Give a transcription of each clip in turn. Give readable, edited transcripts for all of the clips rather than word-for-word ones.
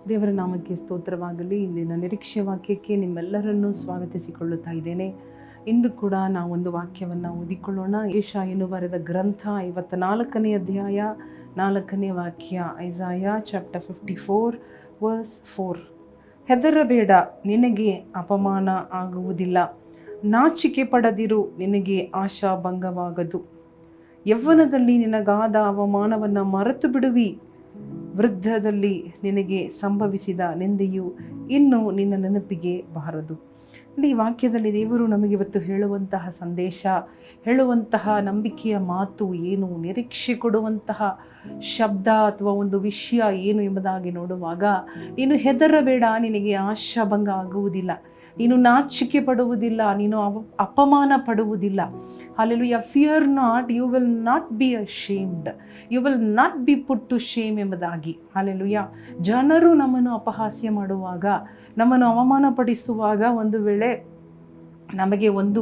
ದೇವರ ನಾಮಕ್ಕೆ ಸ್ತೋತ್ರವಾಗಲಿ. ಇಂದಿನ ನಿರೀಕ್ಷೆ ವಾಕ್ಯಕ್ಕೆ ನಿಮ್ಮೆಲ್ಲರನ್ನೂ ಸ್ವಾಗತಿಸಿಕೊಳ್ಳುತ್ತಾ ಇದ್ದೇನೆ. ಇಂದು ಕೂಡ ನಾವೊಂದು ವಾಕ್ಯವನ್ನು ಓದಿಕೊಳ್ಳೋಣ. ಯೆಶಾಯನು ಬರೆದ ಗ್ರಂಥ 54ನೇ ಅಧ್ಯಾಯ 4ನೇ ವಾಕ್ಯ. ಐಸಾಯ ಚಾಪ್ಟರ್ 54 ವರ್ಸ್ 4. ಹೆದರಬೇಡ, ನಿನಗೆ ಅಪಮಾನ ಆಗುವುದಿಲ್ಲ. ನಾಚಿಕೆ ಪಡದಿರು, ನಿನಗೆ ಆಶಾಭಂಗವಾಗದು. ಯೌವನದಲ್ಲಿ ನಿನಗಾದ ಅವಮಾನವನ್ನು ಮರೆತು ಬಿಡುವಿ. ವೃದ್ಧದಲ್ಲಿ ನಿನಗೆ ಸಂಭವಿಸಿದ ನಿಂದೆಯು ಇನ್ನು ನಿನ್ನ ನೆನಪಿಗೆ ಬಾರದು. ಈ ವಾಕ್ಯದಲ್ಲಿ ದೇವರು ನಮಗೆ ಇವತ್ತು ಹೇಳುವಂತಹ ಸಂದೇಶ, ಹೇಳುವಂತಹ ನಂಬಿಕೆಯ ಮಾತು ಏನು, ನಿರೀಕ್ಷೆ ಕೊಡುವಂತಹ ಶಬ್ದ ಅಥವಾ ಒಂದು ವಿಷಯ ಏನು ಎಂಬುದಾಗಿ ನೋಡುವಾಗ, ನೀನು ಹೆದರಬೇಡ, ನಿನಗೆ ಆಶಾಭಂಗ ಆಗುವುದಿಲ್ಲ, ನೀನು ನಾಚಿಕೆ ಪಡುವುದಿಲ್ಲ, ನೀನು ಅಪಮಾನ ಪಡುವುದಿಲ್ಲ. Hallelujah. Fear not, you will not be ashamed. You will not be put to shame ಎಂಬುದಾಗಿ. Hallelujah. ಜನರು ನಮ್ಮನ್ನು ಅಪಹಾಸ್ಯ ಮಾಡುವಾಗ, ನಮ್ಮನ್ನು ಅವಮಾನ ಪಡಿಸುವಾಗ ಒಂದು ವೇಳೆ ನಮಗೆ ಒಂದು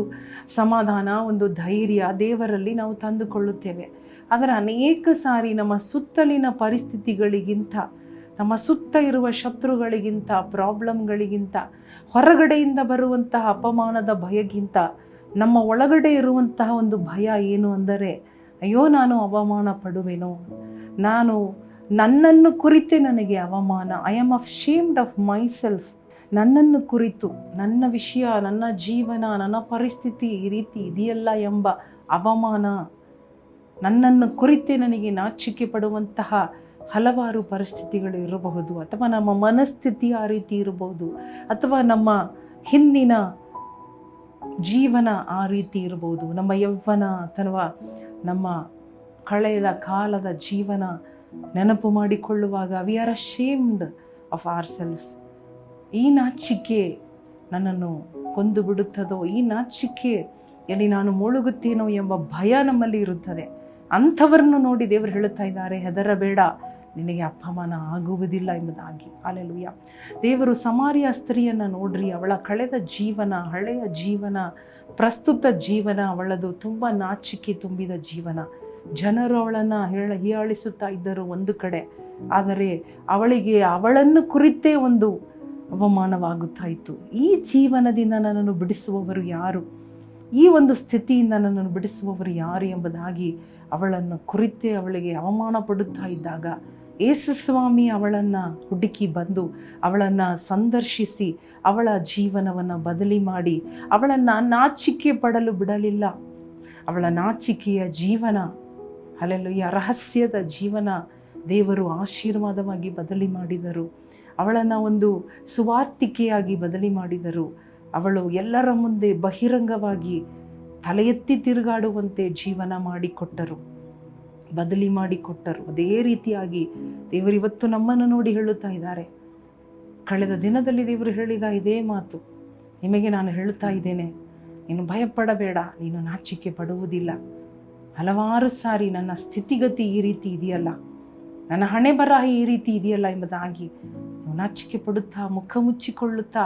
ಸಮಾಧಾನ, ಒಂದು ಧೈರ್ಯ ದೇವರಲ್ಲಿ ನಾವು ತಂದುಕೊಳ್ಳುತ್ತೇವೆ. ಆದರೆ ಅನೇಕ ಸಾರಿ ನಮ್ಮ ಸುತ್ತಲಿನ ಪರಿಸ್ಥಿತಿಗಳಿಗಿಂತ, ನಮ್ಮ ಸುತ್ತ ಇರುವ ಶತ್ರುಗಳಿಗಿಂತ, ಪ್ರಾಬ್ಲಮ್ಗಳಿಗಿಂತ, ಹೊರಗಡೆಯಿಂದ ಬರುವಂತಹ ಅಪಮಾನದ ಭಯಕ್ಕಿಂತ ನಮ್ಮ ಒಳಗಡೆ ಇರುವಂತಹ ಒಂದು ಭಯ ಏನು ಅಂದರೆ, ಅಯ್ಯೋ ನಾನು ಅವಮಾನ ಪಡುವೆನೋ, ನನ್ನನ್ನು ಕುರಿತೇ ನನಗೆ ಅವಮಾನ. I am ashamed of my self. ನನ್ನನ್ನು ಕುರಿತು, ನನ್ನ ವಿಷಯ, ನನ್ನ ಜೀವನ, ನನ್ನ ಪರಿಸ್ಥಿತಿ ಈ ರೀತಿ ಇದೆಯಲ್ಲ ಎಂಬ ಅವಮಾನ, ನನ್ನನ್ನು ಕುರಿತೇ ನನಗೆ ನಾಚಿಕೆ ಪಡುವಂತಹ ಹಲವಾರು ಪರಿಸ್ಥಿತಿಗಳು ಇರಬಹುದು. ಅಥವಾ ನಮ್ಮ ಮನಸ್ಥಿತಿ ಆ ರೀತಿ ಇರಬಹುದು, ಅಥವಾ ನಮ್ಮ ಹಿಂದಿನ ಜೀವನ ಆ ರೀತಿ ಇರಬಹುದು. ನಮ್ಮ ಯೌವನ ಅಥವಾ ನಮ್ಮ ಕಳೆದ ಕಾಲದ ಜೀವನ ನೆನಪು ಮಾಡಿಕೊಳ್ಳುವಾಗ we are ashamed of ourselves. ಈ ನಾಚಿಕೆ ನನ್ನನ್ನು ಕೊಂದು ಬಿಡುತ್ತದೋ, ಈ ನಾಚಿಕೆಯಲ್ಲಿ ನಾನು ಮುಳುಗುತ್ತೇನೋ ಎಂಬ ಭಯ ನಮ್ಮಲ್ಲಿ ಇರುತ್ತದೆ. ಅಂಥವರನ್ನು ನೋಡಿ ದೇವರು ಹೇಳುತ್ತಾ ಇದ್ದಾರೆ, ಹೆದರಬೇಡ, ನಿನಗೆ ಅಪಮಾನ ಆಗುವುದಿಲ್ಲ ಎಂಬುದಾಗಿ. ಹಲ್ಲೆಲೂಯಾ. ದೇವರು ಸಮಾರ್ಯ ಸ್ತ್ರೀಯನ್ನು ನೋಡ್ರಿ, ಅವಳ ಕಳೆದ ಜೀವನ, ಹಳೆಯ ಜೀವನ, ಪ್ರಸ್ತುತ ಜೀವನ ಅವಳದು ತುಂಬ ನಾಚಿಕೆ ತುಂಬಿದ ಜೀವನ. ಜನರು ಅವಳನ್ನು ಹೀಯಾಳಿಸುತ್ತಾ ಇದ್ದರು ಒಂದು ಕಡೆ, ಆದರೆ ಅವಳನ್ನು ಕುರಿತೇ ಒಂದು ಅವಮಾನವಾಗುತ್ತಾ ಇತ್ತು. ಈ ಜೀವನದಿಂದ ನನ್ನನ್ನು ಬಿಡಿಸುವವರು ಯಾರು, ಈ ಒಂದು ಸ್ಥಿತಿಯಿಂದ ನನ್ನನ್ನು ಬಿಡಿಸುವವರು ಯಾರು ಎಂಬುದಾಗಿ ಅವಳನ್ನು ಕುರಿತೇ ಅವಳಿಗೆ ಅವಮಾನ ಪಡುತ್ತಾ ಇದ್ದಾಗ, ಯೇಸು ಸ್ವಾಮಿ ಅವಳನ್ನು ಹುಡುಕಿ ಬಂದು ಅವಳನ್ನು ಸಂದರ್ಶಿಸಿ ಅವಳ ಜೀವನವನ್ನು ಬದಲಿ ಮಾಡಿ ಅವಳನ್ನು ನಾಚಿಕೆ ಪಡಲು ಬಿಡಲಿಲ್ಲ. ಅವಳ ನಾಚಿಕೆಯ ಜೀವನ, ಹಲ್ಲೆಲೂಯಾ, ರಹಸ್ಯದ ಜೀವನ ದೇವರು ಆಶೀರ್ವಾದವಾಗಿ ಬದಲಿ ಮಾಡಿದರು. ಅವಳನ್ನು ಒಂದು ಸುವಾರ್ತಿಕೆಯಾಗಿ ಬದಲಿ ಮಾಡಿದರು. ಅವಳು ಎಲ್ಲರ ಮುಂದೆ ಬಹಿರಂಗವಾಗಿ ತಲೆ ಎತ್ತಿ ತಿರುಗಾಡುವಂತೆ ಜೀವನ ಮಾಡಿಕೊಟ್ಟರು, ಬದಲಿ ಮಾಡಿಕೊಟ್ಟರು. ಅದೇ ರೀತಿಯಾಗಿ ದೇವರು ಇವತ್ತು ನಮ್ಮನ್ನು ನೋಡಿ ಹೇಳುತ್ತಾ ಇದ್ದಾರೆ. ಕಳೆದ ದಿನದಲ್ಲಿ ದೇವರು ಹೇಳಿದ ಇದೇ ಮಾತು ನಿಮಗೆ ನಾನು ಹೇಳುತ್ತಾ ಇದ್ದೇನೆ, ನೀನು ಭಯಪಡಬೇಡ, ನೀನು ನಾಚಿಕೆ ಪಡುವುದಿಲ್ಲ. ಹಲವಾರು ಸಾರಿ ನನ್ನ ಸ್ಥಿತಿಗತಿ ಈ ರೀತಿ ಇದೆಯಲ್ಲ, ನನ್ನ ಹಣೆ ಬರಹ ಈ ರೀತಿ ಇದೆಯಲ್ಲ ಎಂಬುದಾಗಿ ನೀವು ನಾಚಿಕೆ ಪಡುತ್ತಾ, ಮುಖ ಮುಚ್ಚಿಕೊಳ್ಳುತ್ತಾ,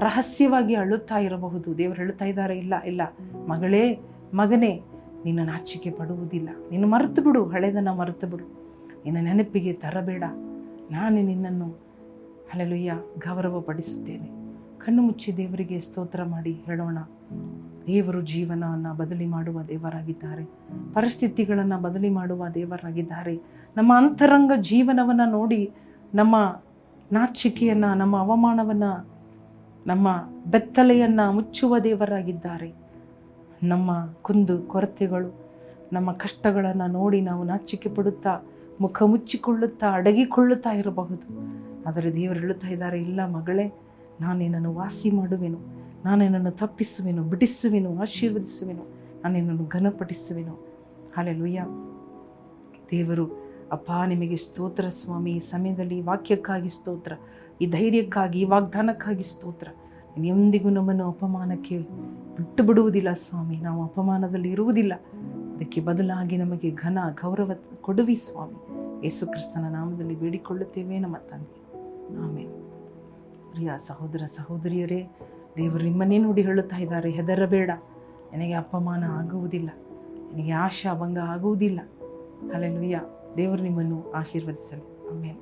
ರಹಸ್ಯವಾಗಿ ಅಳುತ್ತಾ ಇರಬಹುದು. ದೇವರು ಹೇಳ್ತಾ ಇದ್ದಾರೆ, ಇಲ್ಲ ಇಲ್ಲ ಮಗಳೇ, ಮಗನೇ, ನಿನ್ನ ನಾಚಿಕೆ ಪಡುವುದಿಲ್ಲ. ನೀನು ಮರೆತು ಬಿಡು, ಹಳೆದನ್ನು ಮರೆತು ಬಿಡು, ನಿನ್ನ ನೆನಪಿಗೆ ತರಬೇಡ. ನಾನು ನಿನ್ನನ್ನು ಹಲ್ಲೆಲೂಯಾ ಗೌರವಪಡಿಸುತ್ತೇನೆ. ಕಣ್ಣು ಮುಚ್ಚಿ ದೇವರಿಗೆ ಸ್ತೋತ್ರ ಮಾಡಿ ಹೇಳೋಣ. ದೇವರು ಜೀವನವನ್ನು ಬದಲಿ ಮಾಡುವ ದೇವರಾಗಿದ್ದಾರೆ, ಪರಿಸ್ಥಿತಿಗಳನ್ನು ಬದಲಿ ಮಾಡುವ ದೇವರಾಗಿದ್ದಾರೆ. ನಮ್ಮ ಅಂತರಂಗ ಜೀವನವನ್ನು ನೋಡಿ ನಮ್ಮ ನಾಚಿಕೆಯನ್ನು, ನಮ್ಮ ಅವಮಾನವನ್ನು, ನಮ್ಮ ಬೆತ್ತಲೆಯನ್ನು ಮುಚ್ಚುವ ದೇವರಾಗಿದ್ದಾರೆ. ನಮ್ಮ ಕುಂದು ಕೊರತೆಗಳು, ನಮ್ಮ ಕಷ್ಟಗಳನ್ನು ನೋಡಿ ನಾವು ನಾಚಿಕೆ ಪಡುತ್ತಾ, ಮುಖ ಮುಚ್ಚಿಕೊಳ್ಳುತ್ತಾ, ಅಡಗಿಕೊಳ್ಳುತ್ತಾ ಇರಬಹುದು. ಆದರೆ ದೇವರು ಹೇಳುತ್ತಾ ಇದ್ದಾರೆ, ಇಲ್ಲ ಮಗಳೇ, ನಾನು ನಿನ್ನನ್ನು ವಾಸಿ ಮಾಡುವೆನು, ನಾನು ನಿನ್ನನ್ನು ತಪ್ಪಿಸುವೆನು, ಬಿಡಿಸುವೆನು, ಆಶೀರ್ವದಿಸುವೆನು, ನಾನು ನಿನ್ನನ್ನು ಘನಪಡಿಸುವೆನು. ಹಲ್ಲೆಲೂಯಾ. ದೇವರು ಅಪ್ಪ ನಿಮಗೆ ಸ್ತೋತ್ರ ಸ್ವಾಮಿ. ಈ ಸಮಯದಲ್ಲಿ ಈ ವಾಕ್ಯಕ್ಕಾಗಿ ಸ್ತೋತ್ರ, ಈ ಧೈರ್ಯಕ್ಕಾಗಿ, ಈ ವಾಗ್ದಾನಕ್ಕಾಗಿ ಸ್ತೋತ್ರ. ಎಂದಿಗೂ ನಮ್ಮನ್ನು ಅಪಮಾನಕ್ಕೆ ಬಿಟ್ಟು ಬಿಡುವುದಿಲ್ಲ ಸ್ವಾಮಿ. ನಾವು ಅಪಮಾನದಲ್ಲಿ ಇರುವುದಿಲ್ಲ, ಅದಕ್ಕೆ ಬದಲಾಗಿ ನಮಗೆ ಘನ ಗೌರವ ಕೊಡುವಿ ಸ್ವಾಮಿ. ಯೇಸು ಕ್ರಿಸ್ತನ ನಾಮದಲ್ಲಿ ಬೇಡಿಕೊಳ್ಳುತ್ತೇವೆ ನಮ್ಮ ತಂದೆ, ಆಮೇಲೆ. ಪ್ರಿಯ ಸಹೋದರ ಸಹೋದರಿಯರೇ, ದೇವರು ನಿಮ್ಮನ್ನೇ ನೋಡಿ ಹೇಳುತ್ತಾ ಇದ್ದಾರೆ, ಹೆದರಬೇಡ, ನಿನಗೆ ಅಪಮಾನ ಆಗುವುದಿಲ್ಲ, ನಿನಗೆ ಆಶಾಭಂಗ ಆಗುವುದಿಲ್ಲ. ಹಲ್ಲೆಲೂಯಾ. ದೇವರು ನಿಮ್ಮನ್ನು ಆಶೀರ್ವದಿಸಲಿ. ಆಮೇಲೆ.